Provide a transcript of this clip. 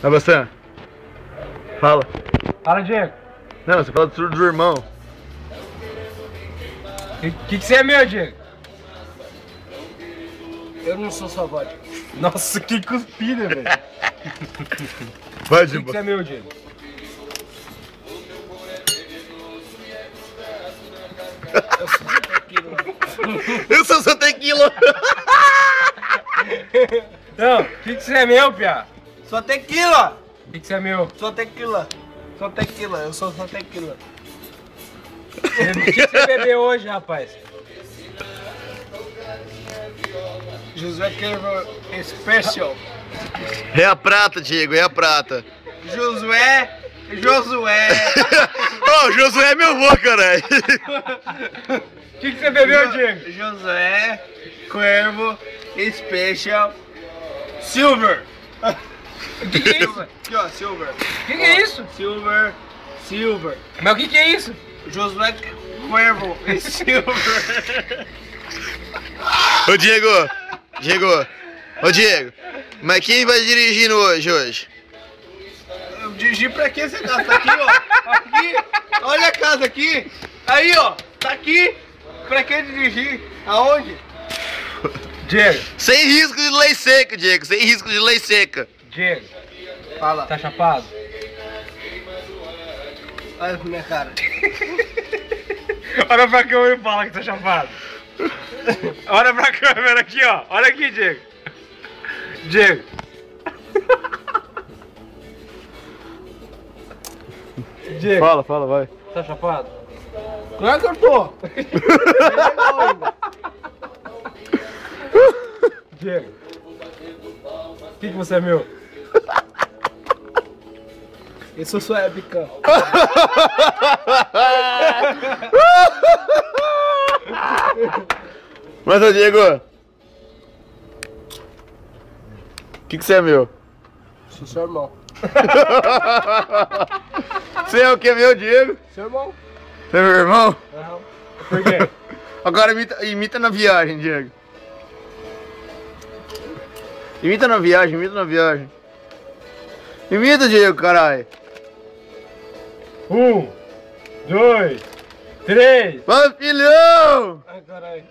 Vai, Bastan. Fala. Fala, Diego. Não, você fala do irmão. Que você é meu, Diego? Eu não sou sua vodka. Nossa, que cuspida, velho. Vai, Que Jimbo. você é meu, Diego? Eu sou só tequila. Não, que você é meu, piá? Sou tequila! Que você é meu? Sou tequila! Sou tequila, eu sou só tequila. O que você bebeu hoje, rapaz? Josué Queiroz Special. É a prata, Diego, é a prata. Josué. Ô, Josué é meu avô, caralho. O que você bebeu, Diego? Josué Cuervo Special Silver. O que é isso? Aqui, ó, Silver. O que é isso? Silver. Mas o que é isso? Josué Cuervo Silver. Ô, Diego. Ô, Diego. Mas quem vai dirigindo hoje? Dirigir pra quê? Você tá aqui, ó. Aqui. Olha a casa aqui. Aí, ó. Tá aqui. Pra que dirigir? Aonde? Diego. Sem risco de lei seca, Diego. Sem risco de lei seca. Diego, Fala. tá chapado? Olha pra minha cara. Olha pra câmera e fala que tá chapado. Olha pra câmera aqui, ó. Olha aqui, Diego. Diego. Diego, Fala, vai. tá chapado? Claro que eu tô. Diego. O que você é meu? Eu sou sua webcam. Mas, ô, Diego. O que você é meu? Sou seu irmão. Você é o que, meu, Diego? Seu irmão. Você é meu irmão? Aham. Por quê? Agora imita na viagem, Diego. Imita na viagem. Imita, Diego, caralho. 1, 2, 3. Vai, filhão! Ai, caralho.